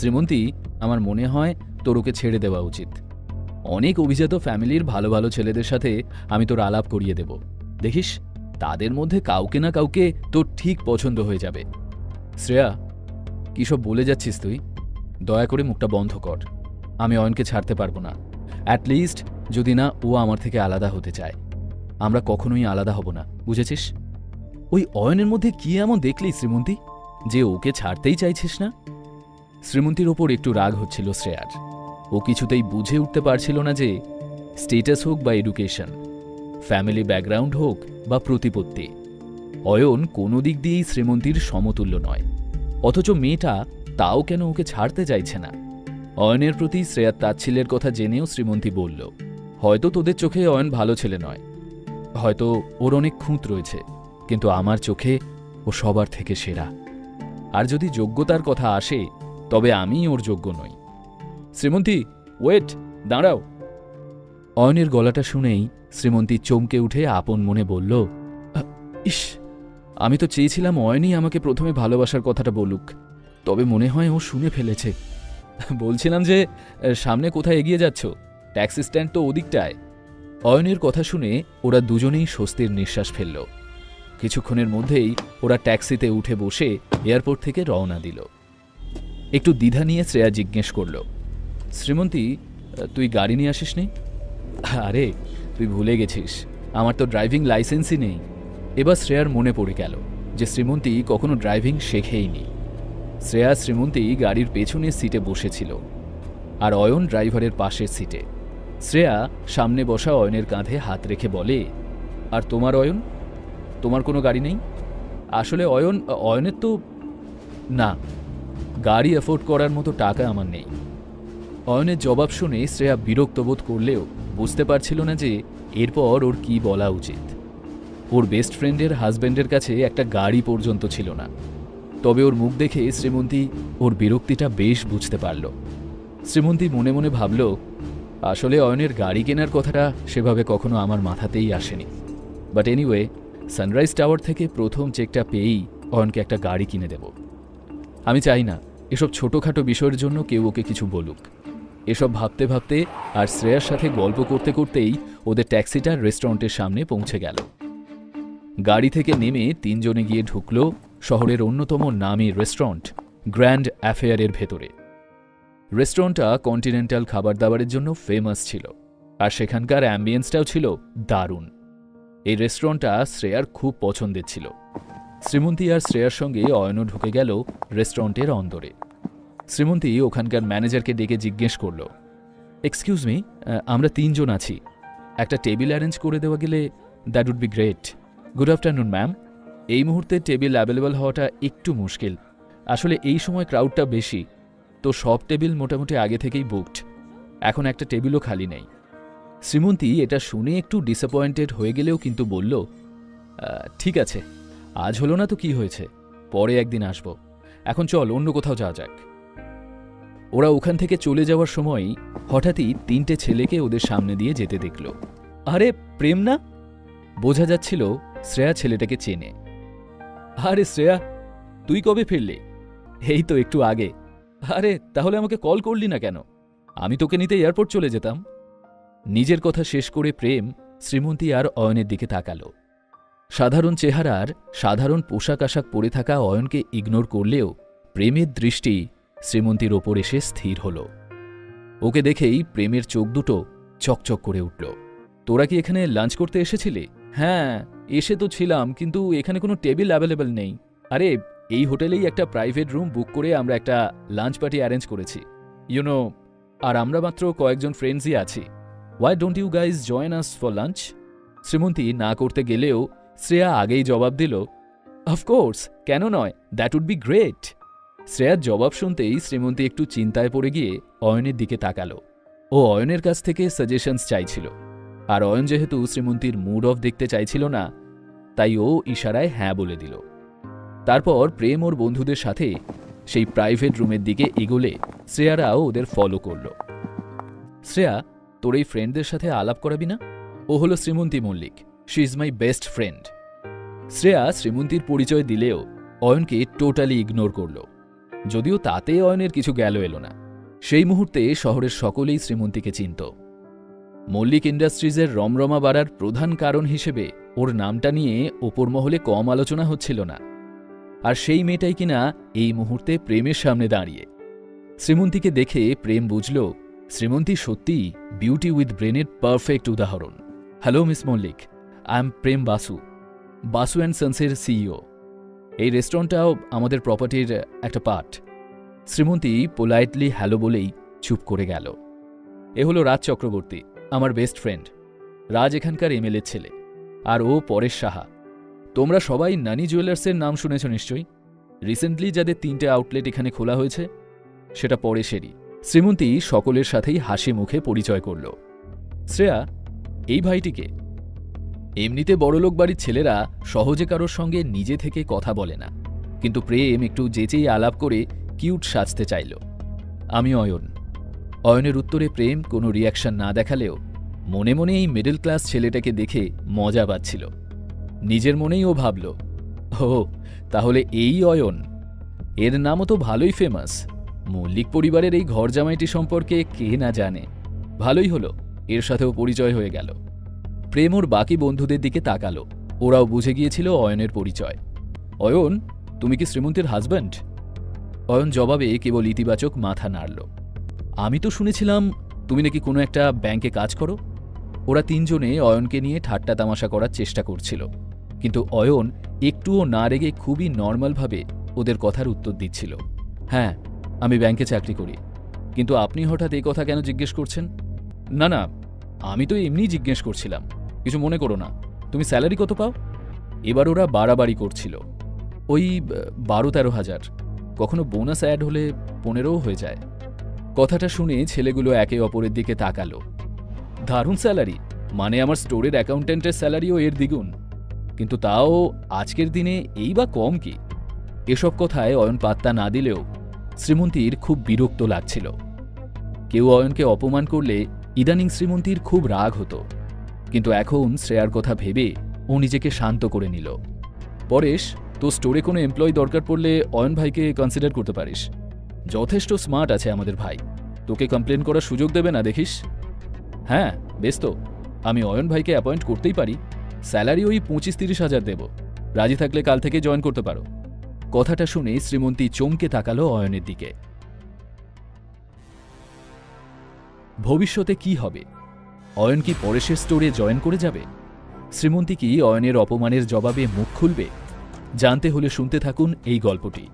শ্রীমন্তী, আমার মনে হয় তোর ওকে ছেড়ে দেওয়া উচিত। অনেক অভিজাত ফ্যামিলির ভালো ভালো ছেলেদের সাথে আমি তোর আলাপ করিয়ে দেব। দেখিস, তাদের মধ্যে কাউকে না কাউকে তোর ঠিক পছন্দ হয়ে যাবে। শ্রেয়া, কী সব বলে যাচ্ছিস তুই? দয়া করে মুখটা বন্ধ কর। আমি অয়নকে ছাড়তে পারবো না, অ্যাটলিস্ট যদি না ও আমার থেকে আলাদা হতে চায়। আমরা কখনোই আলাদা হব না, বুঝেছিস? ওই অয়নের মধ্যে কি এমন দেখলি শ্রীমন্তী যে ওকে ছাড়তেই চাইছিস না? শ্রীমন্তীর ওপর একটু রাগ হচ্ছিল শ্রেয়ার। ও কিছুতেই বুঝে উঠতে পারছিল না যে স্টেটাস হোক বা এডুকেশন, ফ্যামিলি ব্যাকগ্রাউন্ড হোক বা প্রতিপত্তি, অয়ন কোনো দিক দিয়েই শ্রীমন্তীর সমতুল্য নয়। অথচ মেয়েটা তাও কেন ওকে ছাড়তে চাইছে না? অয়নের প্রতি শ্রেয়ার তাচ্ছিল্যের কথা জেনেও শ্রীমন্তী বলল, হয়তো তোদের চোখে অয়ন ভালো ছেলে নয়, হয়তো ওর অনেক খুঁত রয়েছে, কিন্তু আমার চোখে ও সবার থেকে সেরা। আর যদি যোগ্যতার কথা আসে তবে আমি ওর যোগ্য নই। শ্রীমন্তী, ওয়েট, দাঁড়াও। অয়নের গলাটা শুনেই শ্রীমন্তী চমকে উঠে আপন মনে বলল, ইস, আমি তো চেয়েছিলাম অয়নই আমাকে প্রথমে ভালোবাসার কথাটা বলুক, তবে মনে হয় ও শুনে ফেলেছে। বলছিলাম যে সামনে কোথায় এগিয়ে যাচ্ছ? ট্যাক্সি স্ট্যান্ড তো ওদিকটায়। অয়নের কথা শুনে ওরা দুজনেই স্বস্তির নিঃশ্বাস ফেলল। কিছুক্ষণের মধ্যেই ওরা ট্যাক্সিতে উঠে বসে এয়ারপোর্ট থেকে রওনা দিল। একটু দ্বিধা নিয়ে শ্রেয়া জিজ্ঞেস করল, শ্রীমন্তী, তুই গাড়ি নিয়ে আসিসনি? আরে, তুই ভুলে গেছিস, আমার তো ড্রাইভিং লাইসেন্সই নেই। এবার শ্রেয়ার মনে পড়ে গেল যে শ্রীমন্তী কখনো ড্রাইভিং শেখেইনি। শ্রেয়া শ্রীমন্তী গাড়ির পেছনের সিটে বসেছিল আর অয়ন ড্রাইভারের পাশের সিটে। শ্রেয়া সামনে বসা অয়নের কাঁধে হাত রেখে বলে, আর তোমার অয়ন, তোমার কোনো গাড়ি নেই? আসলে অয়নের তো না, গাড়ি অ্যাফোর্ড করার মতো টাকা আমার নেই। অয়নের জবাব শুনে শ্রেয়া বিরক্ত বোধ করলেও বুঝতে পারছিল না যে এরপর ওর কি বলা উচিত। ওর বেস্ট ফ্রেন্ডের হাজব্যান্ডের কাছে একটা গাড়ি পর্যন্ত ছিল না। তবে ওর মুখ দেখে শ্রীমন্তী ওর বিরক্তিটা বেশ বুঝতে পারল। শ্রীমন্তী মনে মনে ভাবল, আসলে অয়নের গাড়ি কেনার কথাটা সেভাবে কখনো আমার মাথাতেই আসেনি। বাট এনিওয়ে, সানরাইজ টাওয়ার থেকে প্রথম চেকটা পেয়েই অয়নকে একটা গাড়ি কিনে দেব। আমি চাই না এসব ছোটোখাটো বিষয়ের জন্য কেউ ওকে কিছু বলুক। এসব ভাবতে ভাবতে আর শ্রেয়ার সাথে গল্প করতে করতেই ওদের ট্যাক্সিটা রেস্টুরেন্টের সামনে পৌঁছে গেল। গাড়ি থেকে নেমে তিনজনে গিয়ে ঢুকল শহরের অন্যতম নামী রেস্টুরেন্ট গ্র্যান্ড অ্যাফেয়ারের ভেতরে। রেস্টুরেন্টটা কন্টিনেন্টাল খাবার দাবারের জন্য ফেমাস ছিল, আর সেখানকার অ্যাম্বিয়েন্সটাও ছিল দারুণ। এই রেস্টুরেন্টটা শ্রেয়ার খুব পছন্দের ছিল। শ্রীমন্তী আর শ্রেয়ার সঙ্গে অয়নও ঢুকে গেল রেস্টুরেন্টের অন্দরে। শ্রীমন্তী ওখানকার ম্যানেজারকে ডেকে জিজ্ঞেস করল, এক্সকিউজ মি, আমরা তিনজন আছি, একটা টেবিল অ্যারেঞ্জ করে দেওয়া গেলে that would be great. Good afternoon ma'am. এই মুহূর্তে টেবিল অ্যাভেলেবল হওয়াটা একটু মুশকিল, আসলে এই সময় ক্রাউডটা বেশি, তো সব টেবিল মোটামুটি আগে থেকেই বুকড, এখন একটা টেবিলও খালি নেই। শ্রীমন্তী এটা শুনে একটু ডিসঅ্যাপয়েন্টেড হয়ে গেলেও কিন্তু বলল, ঠিক আছে, আজ হলো না তো কি হয়েছে, পরে একদিন আসব, এখন চল অন্য কোথাও যাওয়া যাক। ওরা ওখান থেকে চলে যাওয়ার সময় হঠাৎই তিনটে ছেলেকে ওদের সামনে দিয়ে যেতে দেখল। আরে প্রেম না? বোঝা যাচ্ছিল শ্রেয়া ছেলেটাকে চেনে। আরে শ্রেয়া, তুই কবে ফিরলি? এই তো একটু আগে। আরে তাহলে আমাকে কল করলি না কেন? আমি তোকে নিতে এয়ারপোর্ট চলে যেতাম। নিজের কথা শেষ করে প্রেম শ্রীমন্তী আর অয়নের দিকে তাকাল। সাধারণ চেহারার সাধারণ পোশাক আশাক পরে থাকা অয়নকে ইগনোর করলেও প্রেমের দৃষ্টি শ্রীমন্তীর ওপর এসে স্থির হল। ওকে দেখেই প্রেমের চোখ দুটো চকচক করে উঠল। তোরা কি এখানে লাঞ্চ করতে এসেছিলি? হ্যাঁ, এসে তো ছিলাম, কিন্তু এখানে কোনো টেবিল অ্যাভেলেবল নেই। আরে এই হোটেলেই একটা প্রাইভেট রুম বুক করে আমরা একটা লাঞ্চ পার্টি অ্যারেঞ্জ করেছি, ইউনো, আর আমরা মাত্র কয়েকজন ফ্রেন্ডসই আছি। Why don't you guys join us for lunch? Srimanti না করতে গেলেও শ্রেয়া আগেই জবাব দিল, অফকোর্স, কেন নয়, দ্যাট উড বি গ্রেট। শ্রেয়ার জবাব শুনতেই শ্রীমন্তী একটু চিন্তায় পড়ে গিয়ে অয়নের দিকে তাকাল। ও অয়নের কাছ থেকে সাজেশনস চাইছিল, আর অয়ন যেহেতু শ্রীমন্তীর মুড অফ দেখতে চাইছিল না, তাই ও ইশারায় হ্যাঁ বলে দিল। তারপর প্রেম ওর বন্ধুদের সাথে সেই প্রাইভেট রুমের দিকে এগোলে শ্রেয়ারাও ওদের ফলো করল। শ্রেয়া, তোর এই ফ্রেন্ডদের সাথে আলাপ করাবি না? ও হলো Shrimanti Mallick, she is my best friend. Shreya শ্রীমন্তীর পরিচয় দিলেও অয়নকে টোটালি ইগনোর করল। যদিও তাতে অয়নের কিছু গেল এলো না। সেই মুহূর্তে শহরের সকলেই শ্রীমন্তীকে চিনত। মল্লিক ইন্ডাস্ট্রিজের রমরমা বাড়ার প্রধান কারণ হিসেবে ওর নামটা নিয়ে ওপর মহলে কম আলোচনা হচ্ছিল না। আর সেই মেয়েটাই কিনা এই মুহূর্তে প্রেমের সামনে দাঁড়িয়ে। শ্রীমন্তীকে দেখে প্রেম বুঝল শ্রীমন্তী সত্যিই বিউটি উইথ ব্রেনের পারফেক্ট উদাহরণ। Hello miss Mallick, I am Prem Basu, Basu and সন্সের সিইও। এই রেস্টুরেন্টটাও আমাদের প্রপার্টির একটা পার্ট। শ্রীমন্তী পোলাইটলি হ্যালো বলেই চুপ করে গেল। এ হলো রাজ চক্রবর্তী, আমার বেস্ট ফ্রেন্ড। রাজ এখানকার এমএলএ ছেলে, আর ও পরেশ সাহা। তোমরা সবাই নানি জুয়েলার্সের নাম শুনেছ নিশ্চয়ই। রিসেন্টলি যাদের 3টে আউটলেট এখানে খোলা হয়েছে সেটা পরেশেরই। শ্রীমন্তী সকলের সাথেই হাসি মুখে পরিচয় করল। শ্রেয়া, এই ভাইটিকে। এমনিতে বড়লোক বাড়ির ছেলেরা সহজে কারোর সঙ্গে নিজে থেকে কথা বলে না, কিন্তু প্রেম একটু যেচেই আলাপ করে কিউট সাজতে চাইল। আমি অয়ন। অয়নের উত্তরে প্রেম কোনো রিয়াকশন না দেখালেও মনে মনে এই মিডল ক্লাস ছেলেটাকে দেখে মজা পাচ্ছিল। নিজের মনেই ও ভাবল, ও তাহলে এই অয়ন, এর নামও তো ভালোই ফেমাস। মল্লিক পরিবারের এই ঘর জামাইটি সম্পর্কে কে না জানে। ভালোই হলো, এর সাথেও পরিচয় হয়ে গেল। প্রেম ওর বাকি বন্ধুদের দিকে তাকালো। ওরাও বুঝে গিয়েছিল অয়নের পরিচয়। অয়ন, তুমি কি শ্রীমন্তীর হাজব্যান্ড? অয়ন জবাবে কেবল ইতিবাচক মাথা নাড়ল। আমি তো শুনেছিলাম তুমি নাকি কোনো একটা ব্যাংকে কাজ করো। ওরা 3 জনে অয়নকে নিয়ে ঠাট্টা তামাশা করার চেষ্টা করছিল, কিন্তু অয়ন একটুও না রেগে খুবই নর্মালভাবে ওদের কথার উত্তর দিচ্ছিল। হ্যাঁ, আমি ব্যাংকে চাকরি করি। কিন্তু আপনি হঠাৎ এই কথা কেন জিজ্ঞেস করছেন? না না, আমি তো এমনিই জিজ্ঞেস করছিলাম, কিছু মনে করো না। তুমি স্যালারি কত পাও? এবার ওরা বাড়াবাড়ি করছিল। ওই 12-13 হাজার, কখনো বোনাস অ্যাড হলে 15ও হয়ে যায়। কথাটা শুনে ছেলেগুলো একে অপরের দিকে তাকালো। দারুণ স্যালারি, মানে আমার স্টোরের অ্যাকাউন্ট্যান্টের স্যালারিও এর দ্বিগুণ। কিন্তু তাও আজকের দিনে এই বা কম কি? এসব কথায় অয়ন পাত্তা না দিলেও শ্রীমন্তীর খুব বিরক্ত লাগছিল। কেউ অয়নকে অপমান করলে ইদানিং শ্রীমন্তীর খুব রাগ হতো, কিন্তু এখন শ্রেয়ার কথা ভেবে ও নিজেকে শান্ত করে নিল। পরেশ, তো স্টোরে কোনো এমপ্লয়ি দরকার পড়লে অয়ন ভাইকে কনসিডার করতে পারিস। যথেষ্ট স্মার্ট আছে আমাদের ভাই, তোকে কমপ্লেন করার সুযোগ দেবে না দেখিস। হ্যাঁ বেশ, তো আমি অয়ন ভাইকে অ্যাপয়েন্ট করতেই পারি। স্যালারি ওই 25-30 হাজার দেব। রাজি থাকলে কাল থেকে জয়েন করতে পারো। কথাটা শুনে শ্রীমন্তী চমকে তাকালো অয়নের দিকে। ভবিষ্যতে কি হবে? অয়ন কি পরেশের স্টোরে জয়েন করে যাবে? শ্রীমন্তী কি অয়নের অপমানের জবাবে মুখ খুলবে? জানতে হলে শুনতে থাকুন এই গল্পটি।